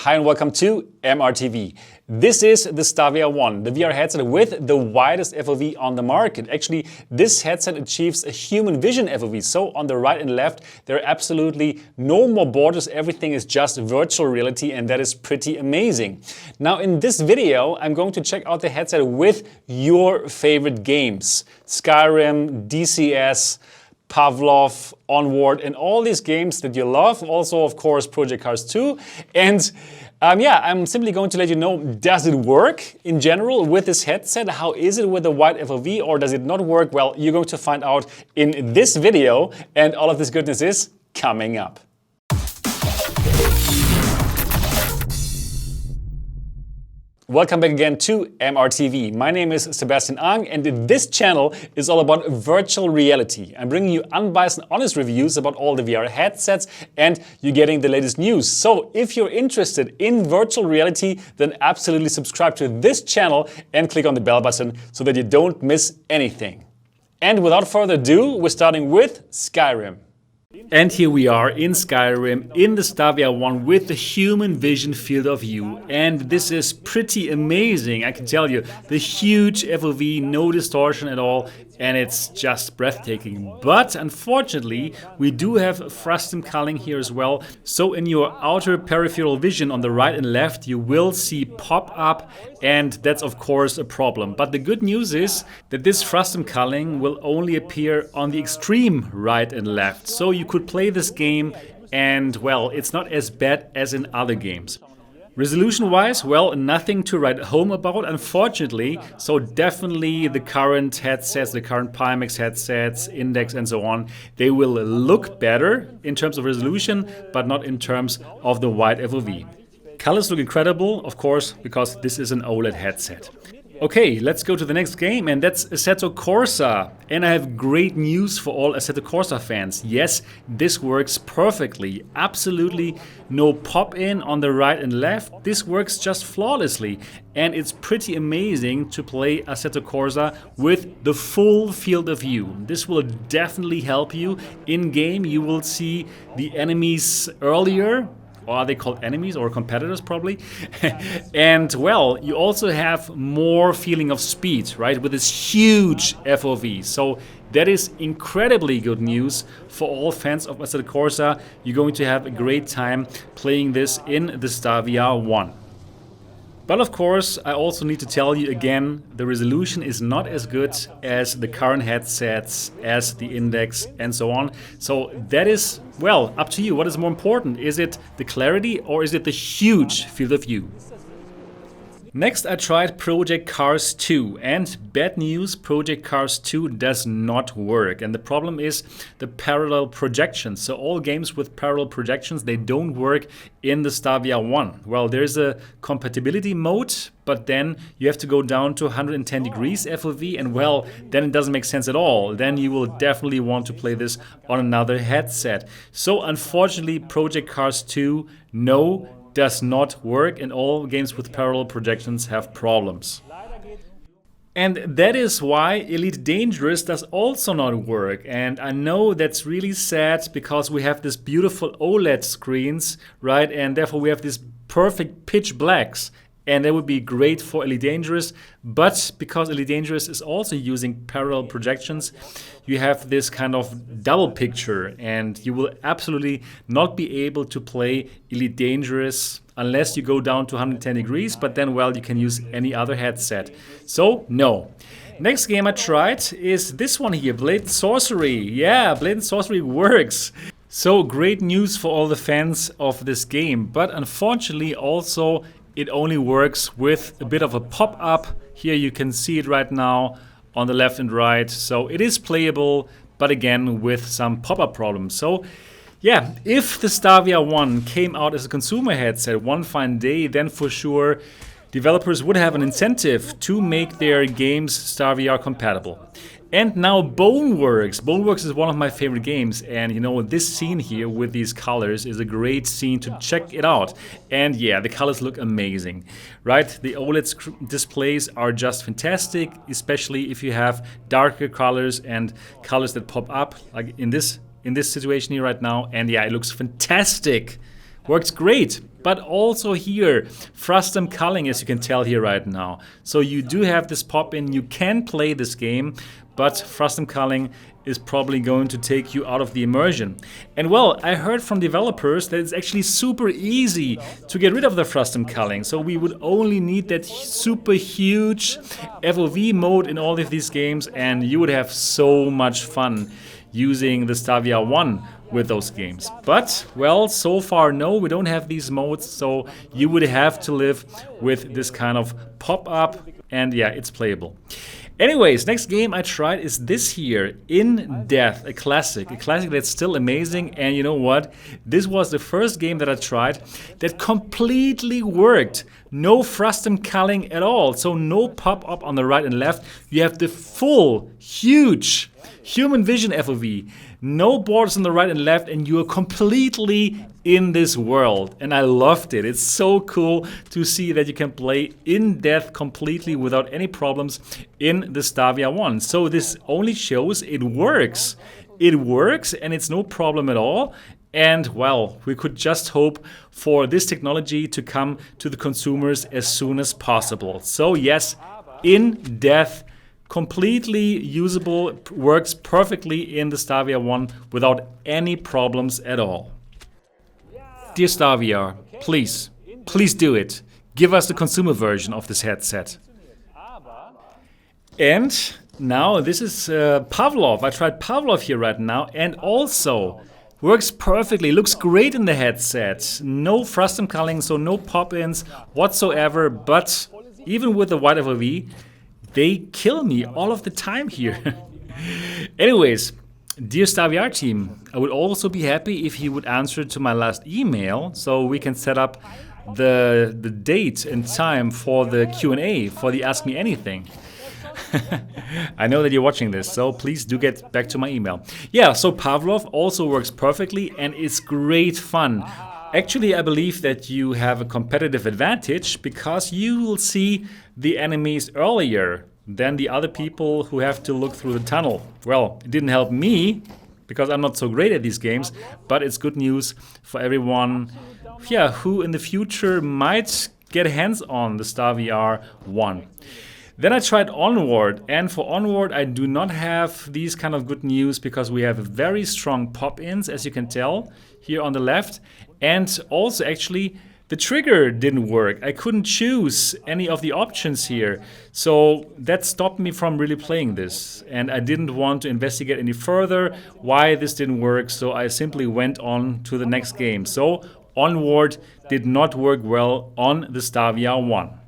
Hi and welcome to MRTV. This is the StarVR One, the VR headset with the widest FOV on the market. Actually, this headset achieves a human vision FOV, so on the right and left there are absolutely no more borders, everything is just virtual reality, and that is pretty amazing. Now in this video I'm going to check out the headset with your favorite games. Skyrim, DCS, Pavlov, Onward, and all these games that you love. Also, of course, Project Cars 2. And I'm simply going to let you know, does it work in general with this headset? How is it with the wide FOV, or does it not work? Well, you're going to find out in this video, and all of this goodness is coming up. Welcome back again to MRTV. My name is Sebastian Ang, and this channel is all about virtual reality. I'm bringing you unbiased and honest reviews about all the VR headsets, and you're getting the latest news. So if you're interested in virtual reality, then absolutely subscribe to this channel and click on the bell button so that you don't miss anything. And without further ado, we're starting with Skyrim. And here we are in Skyrim, in the StarVR One with the human vision field of view. And this is pretty amazing, I can tell you. The huge FOV, no distortion at all, and it's just breathtaking. But unfortunately, we do have frustum culling here as well. So in your outer peripheral vision on the right and left, you will see pop-up, and that's of course a problem. But the good news is that this frustum culling will only appear on the extreme right and left. So you could play this game and, well, it's not as bad as in other games. Resolution-wise, well, nothing to write home about, unfortunately. So definitely the current headsets, the current Pimax headsets, Index and so on, they will look better in terms of resolution, but not in terms of the wide FOV. Colors look incredible, of course, because this is an OLED headset. Okay, let's go to the next game, and that's Assetto Corsa. And I have great news for all Assetto Corsa fans. Yes, this works perfectly. Absolutely no pop-in on the right and left. This works just flawlessly. And it's pretty amazing to play Assetto Corsa with the full field of view. This will definitely help you in-game. You will see the enemies earlier. Or are they called enemies or competitors probably? And well, you also have more feeling of speed, right? With this huge FOV. So that is incredibly good news for all fans of Assetto Corsa. You're going to have a great time playing this in the StarVR One. But of course, I also need to tell you again, the resolution is not as good as the current headsets, as the Index and so on. So that is, well, up to you. What is more important? Is it the clarity or is it the huge field of view? Next, I tried Project Cars 2, and bad news, Project Cars 2 does not work. And the problem is the parallel projections. So all games with parallel projections, they don't work in the StarVR One. Well, there's a compatibility mode, but then you have to go down to 110 degrees FOV, and well, then it doesn't make sense at all. Then you will definitely want to play this on another headset. So unfortunately, Project Cars 2, no, does not work, and all games with parallel projections have problems. And that is why Elite Dangerous does also not work. And I know that's really sad because we have this beautiful OLED screens, right? And therefore we have these perfect pitch blacks. And that would be great for Elite Dangerous, but because Elite Dangerous is also using parallel projections, you have this kind of double picture, and you will absolutely not be able to play Elite Dangerous unless you go down to 110 degrees, but then, well, you can use any other headset. So, no. Next game I tried is this one here, Blade Sorcery. Yeah, Blade Sorcery works. So, great news for all the fans of this game, but unfortunately also it only works with a bit of a pop-up. Here you can see it right now on the left and right. So it is playable, but again with some pop-up problems. So yeah, if the StarVR One came out as a consumer headset one fine day, then for sure developers would have an incentive to make their games StarVR compatible. And now Boneworks. Boneworks is one of my favorite games, and you know, this scene here with these colors is a great scene to check it out. And yeah, the colors look amazing, right? The OLED displays are just fantastic, especially if you have darker colors and colors that pop up, like in this situation here right now. And yeah, it looks fantastic works great. But also here, frustum culling, as you can tell here right now. So you do have this pop-in, you can play this game, but frustum culling is probably going to take you out of the immersion. And well, I heard from developers that it's actually super easy to get rid of the frustum culling. So we would only need that super huge FOV mode in all of these games, and you would have so much fun using the StarVR One with those games. But, well, so far no, we don't have these modes, so you would have to live with this kind of pop-up, and yeah, it's playable. Anyways, next game I tried is this here, In Death, a classic that's still amazing. And you know what? This was the first game that I tried that completely worked. No frustum culling at all, so no pop-up on the right and left. You have the full, huge human vision FOV, no borders on the right and left, and you are completely in this world. And I loved it. It's so cool to see that you can play In Death completely without any problems in the StarVR One. So this only shows it works. It works and it's no problem at all. And well, we could just hope for this technology to come to the consumers as soon as possible. So yes, In Death, completely usable, works perfectly in the StarVR One without any problems at all. Dear StarVR, please do it. Give us the consumer version of this headset. And now this is Pavlov. I tried Pavlov here right now, and also works perfectly, looks great in the headset. No frustum culling, so no pop-ins whatsoever, but even with the wide FOV, they kill me all of the time here. Anyways, dear StarVR team, I would also be happy if you would answer to my last email so we can set up the date and time for the Q&A, for the Ask Me Anything. I know that you're watching this, so please do get back to my email. Yeah, so Pavlov also works perfectly and it's great fun. Actually, I believe that you have a competitive advantage because you will see the enemies earlier than the other people who have to look through the tunnel. Well, it didn't help me because I'm not so great at these games, but it's good news for everyone, yeah, who in the future might get hands on the StarVR One. Then I tried Onward, and for Onward I do not have these kind of good news because we have very strong pop-ins, as you can tell here on the left, and also actually the trigger didn't work. I couldn't choose any of the options here, so that stopped me from really playing this, and I didn't want to investigate any further why this didn't work, so I simply went on to the next game. So Onward did not work well on the StarVR One.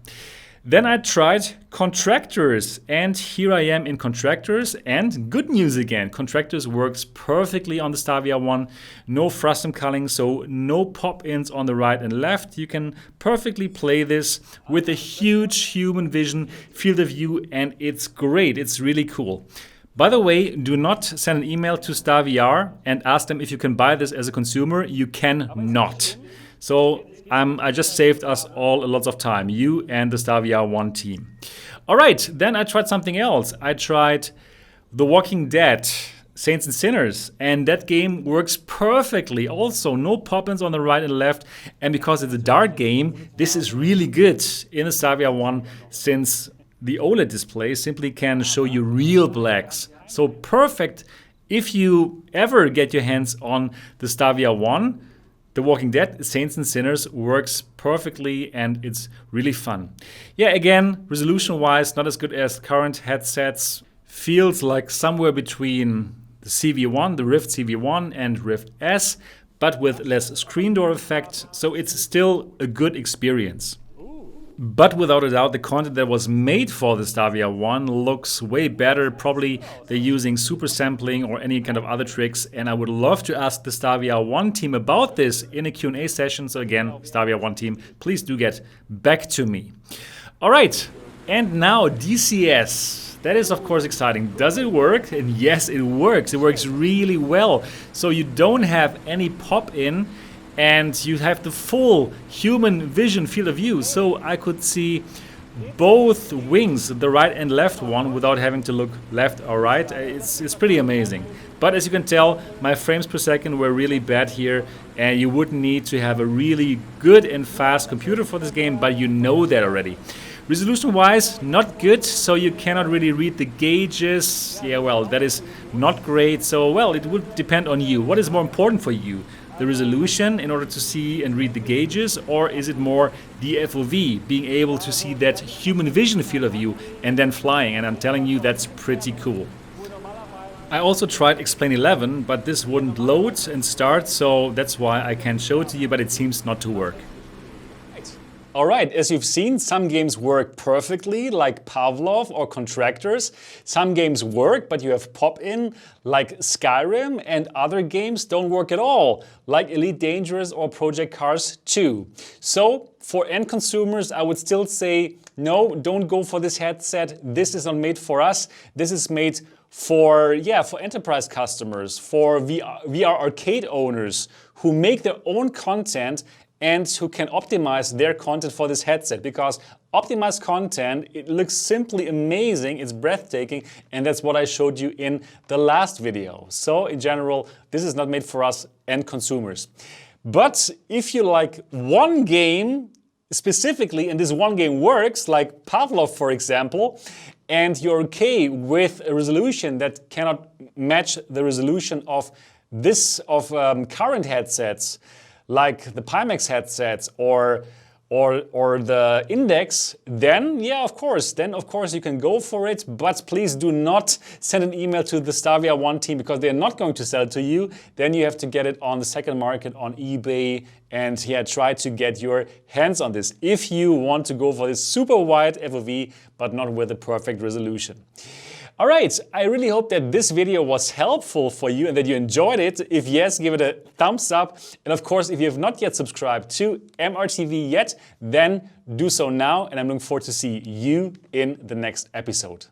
Then I tried Contractors, and here I am in Contractors, and good news again. Contractors works perfectly on the StarVR One, no frustum culling, so no pop-ins on the right and left. You can perfectly play this with a huge human vision field of view, and it's great, it's really cool. By the way, do not send an email to StarVR and ask them if you can buy this as a consumer. You cannot. So I just saved us all lots of time, you and the StarVR One team. All right, then I tried something else. I tried The Walking Dead, Saints and Sinners, and that game works perfectly. Also, no pop-ins on the right and left, and because it's a dark game, this is really good in the StarVR One since the OLED display simply can show you real blacks. So perfect if you ever get your hands on the StarVR One. The Walking Dead, Saints and Sinners works perfectly and it's really fun. Yeah, again, resolution-wise, not as good as current headsets. Feels like somewhere between the CV1, the Rift CV1 and Rift S, but with less screen door effect, so it's still a good experience. But without a doubt, the content that was made for the StarVR One looks way better. Probably they're using super sampling or any kind of other tricks. And I would love to ask the StarVR One team about this in a Q&A session. So again, StarVR One team, please do get back to me. All right, and now DCS. That is, of course, exciting. Does it work? And yes, it works. It works really well. So you don't have any pop-in, and you have the full human vision field of view. So I could see both wings, the right and left one, without having to look left or right. It's pretty amazing. But as you can tell, my frames per second were really bad here, and you would need to have a really good and fast computer for this game, but you know that already. Resolution wise, not good, so you cannot really read the gauges. Yeah, well, that is not great. So, well, it would depend on you. What is more important for you? The resolution in order to see and read the gauges, or is it more the FOV, being able to see that human vision field of view and then flying? And I'm telling you, that's pretty cool. I also tried Explain 11, but this wouldn't load and start, so that's why I can't show it to you, but it seems not to work. Alright, as you've seen, some games work perfectly, like Pavlov or Contractors. Some games work, but you have pop-in, like Skyrim, and other games don't work at all, like Elite Dangerous or Project Cars 2. So, for end consumers, I would still say, no, don't go for this headset. This is not made for us. This is made for enterprise customers, for VR arcade owners who make their own content and who can optimize their content for this headset, because optimized content, it looks simply amazing, it's breathtaking, and that's what I showed you in the last video. So in general, this is not made for us end consumers. But if you like one game specifically, and this one game works, like Pavlov for example, and you're okay with a resolution that cannot match the resolution of current headsets, like the Pimax headsets or the Index, then of course you can go for it, but please do not send an email to the StarVR One team, because they're not going to sell it to you. Then you have to get it on the second market on eBay and try to get your hands on this if you want to go for this super wide FOV, but not with the perfect resolution. Alright, I really hope that this video was helpful for you and that you enjoyed it. If yes, give it a thumbs up. And of course, if you have not yet subscribed to MRTV yet, then do so now. And I'm looking forward to see you in the next episode.